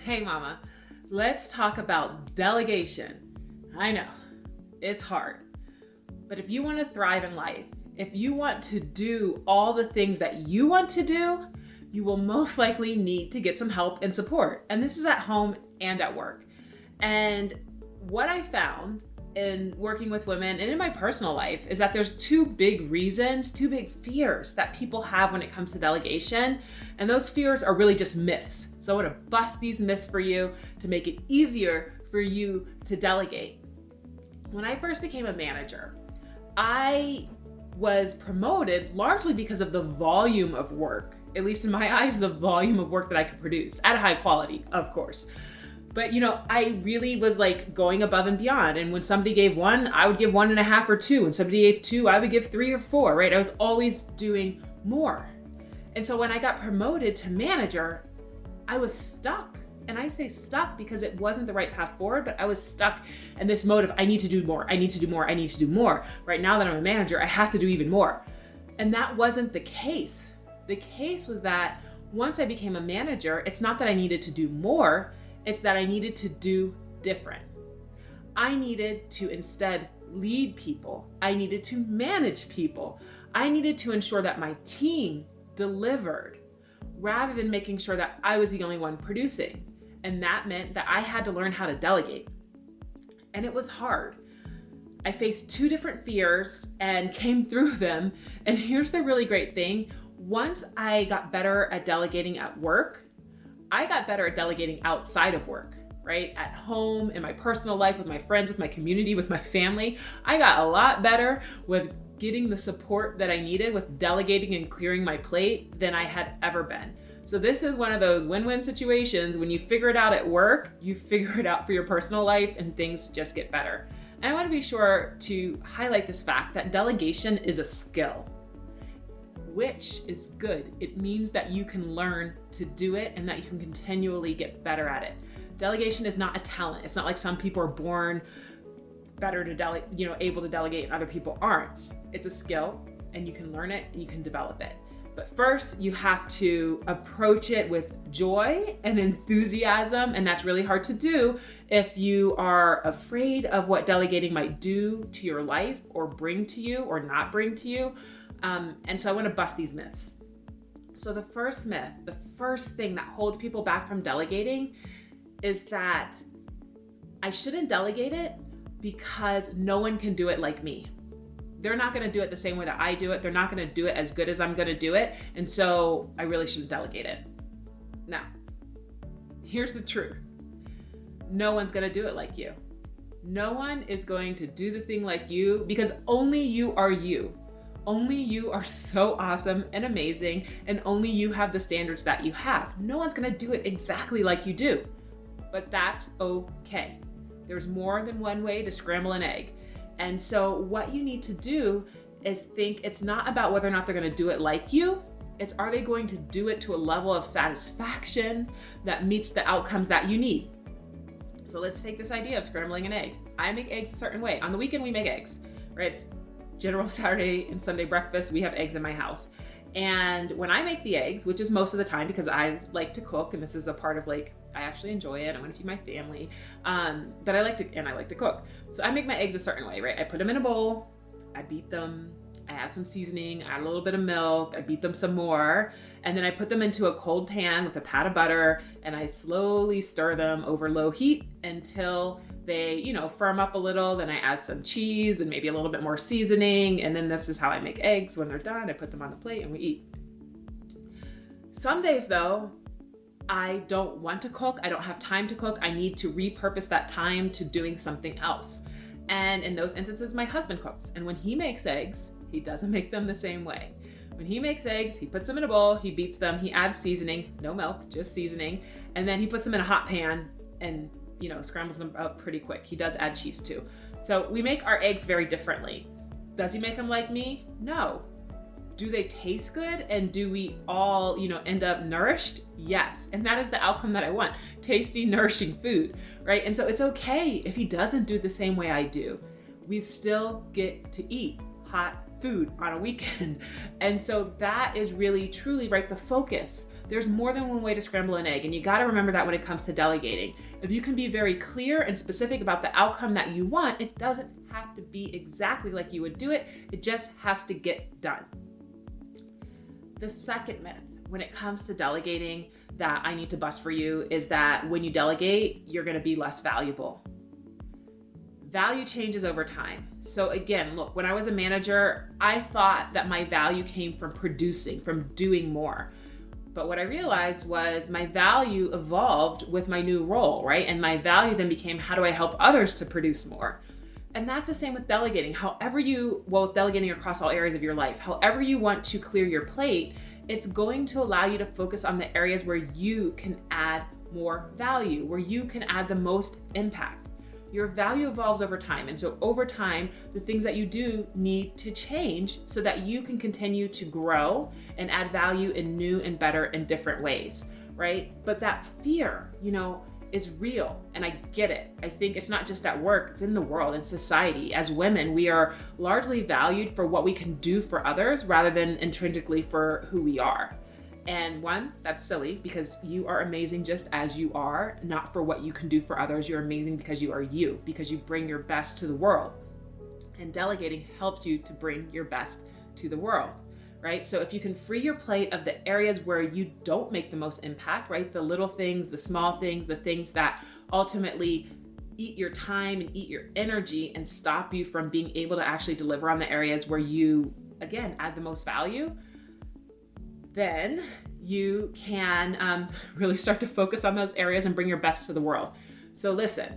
Hey mama, let's talk about delegation. I know, it's hard. But if you want to thrive in life, if you want to do all the things that you want to do, you will most likely need to get some help and support. And this is at home and at work. And what I found in working with women and in my personal life is that there's two big fears that people have when it comes to delegation. And those fears are really just myths. So I want to bust these myths for you to make it easier for you to delegate. When I first became a manager, I was promoted largely because of the volume of work, at least in my eyes, the volume of work that I could produce at a high quality, of course. But I really was like going above and beyond. And when somebody gave one, I would give 1.5 or 2. When somebody gave 2, I would give 3 or 4, right? I was always doing more. And so when I got promoted to manager, I was stuck. And I say stuck because it wasn't the right path forward, but I was stuck in this mode of I need to do more, I need to do more, I need to do more. Right now that I'm a manager, I have to do even more. And that wasn't the case. The case was that once I became a manager, it's not that I needed to do more, it's that I needed to do different. I needed to instead lead people. I needed to manage people. I needed to ensure that my team delivered rather than making sure that I was the only one producing. And that meant that I had to learn how to delegate. And it was hard. I faced 2 different fears and came through them. And here's the really great thing. Once I got better at delegating at work, I got better at delegating outside of work, right? At home, in my personal life, with my friends, with my community, with my family. I got a lot better with getting the support that I needed with delegating and clearing my plate than I had ever been. So this is one of those win-win situations. When you figure it out at work, you figure it out for your personal life and things just get better. And I want to be sure to highlight this fact that delegation is a skill, which is good. It means that you can learn to do it and that you can continually get better at it. Delegation is not a talent. It's not like some people are born better to able to delegate and other people aren't. It's a skill and you can learn it and you can develop it. But first you have to approach it with joy and enthusiasm, and that's really hard to do if you are afraid of what delegating might do to your life or bring to you or not bring to you. And so I want to bust these myths. So the first myth, the first thing that holds people back from delegating is that I shouldn't delegate it because no one can do it like me. They're not going to do it the same way that I do it. They're not going to do it as good as I'm going to do it. And so I really shouldn't delegate it. Now, here's the truth. No one's going to do it like you. No one is going to do the thing like you because only you are you. Only you are so awesome and amazing, and only you have the standards that you have. No one's gonna do it exactly like you do, but that's okay. There's more than one way to scramble an egg. And so what you need to do is think it's not about whether or not they're gonna do it like you, it's are they going to do it to a level of satisfaction that meets the outcomes that you need. So let's take this idea of scrambling an egg. I make eggs a certain way. On the weekend we make eggs, right? It's general Saturday and Sunday breakfast, we have eggs in my house. And when I make the eggs, which is most of the time because I like to cook, and this is a part of I actually enjoy it. I want to feed my family. But I like to cook. So I make my eggs a certain way, right? I put them in a bowl, I beat them, I add some seasoning, I add a little bit of milk, I beat them some more, and then I put them into a cold pan with a pat of butter, and I slowly stir them over low heat until they, firm up a little. Then I add some cheese and maybe a little bit more seasoning. And then this is how I make eggs. When they're done, I put them on the plate and we eat. Some days though, I don't want to cook. I don't have time to cook. I need to repurpose that time to doing something else. And in those instances, my husband cooks. And when he makes eggs, he doesn't make them the same way. When he makes eggs, he puts them in a bowl, he beats them, he adds seasoning, no milk, just seasoning. And then he puts them in a hot pan and scrambles them up pretty quick. He does add cheese too. So we make our eggs very differently. Does he make them like me? No. Do they taste good? And do we all, end up nourished? Yes. And that is the outcome that I want. Tasty, nourishing food, right? And so it's okay if he doesn't do the same way I do. We still get to eat hot food on a weekend. And so that is really, truly, right, the focus. There's more than one way to scramble an egg, and you got to remember that when it comes to delegating. If you can be very clear and specific about the outcome that you want, it doesn't have to be exactly like you would do it. It just has to get done. The second myth when it comes to delegating that I need to bust for you is that when you delegate, you're going to be less valuable. Value changes over time. So again, look, when I was a manager, I thought that my value came from producing, from doing more. But what I realized was my value evolved with my new role, right? And my value then became, how do I help others to produce more? And that's the same with delegating. With delegating across all areas of your life, however you want to clear your plate, it's going to allow you to focus on the areas where you can add more value, where you can add the most impact. Your value evolves over time. And so over time, the things that you do need to change so that you can continue to grow and add value in new and better and different ways, right? But that fear, is real. And I get it. I think it's not just at work, it's in the world, in society. As women, we are largely valued for what we can do for others rather than intrinsically for who we are. And one, that's silly because you are amazing just as you are, not for what you can do for others. You're amazing because you are you, because you bring your best to the world. And delegating helps you to bring your best to the world, right? So if you can free your plate of the areas where you don't make the most impact, right? The little things, the small things, the things that ultimately eat your time and eat your energy and stop you from being able to actually deliver on the areas where you, again, add the most value, then you can really start to focus on those areas and bring your best to the world. So listen,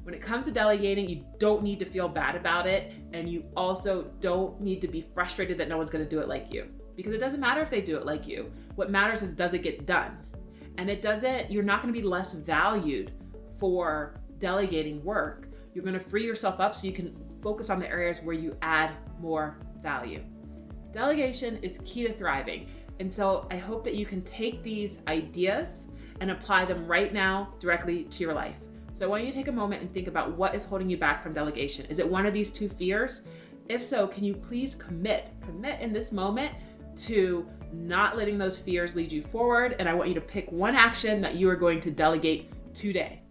when it comes to delegating, you don't need to feel bad about it. And you also don't need to be frustrated that no one's going to do it like you, because it doesn't matter if they do it like you. What matters is, does it get done? And you're not going to be less valued for delegating work. You're going to free yourself up so you can focus on the areas where you add more value. Delegation is key to thriving. And so I hope that you can take these ideas and apply them right now directly to your life. So I want you to take a moment and think about what is holding you back from delegation. Is it one of these two fears? If so, can you please commit in this moment to not letting those fears lead you forward? And I want you to pick one action that you are going to delegate today.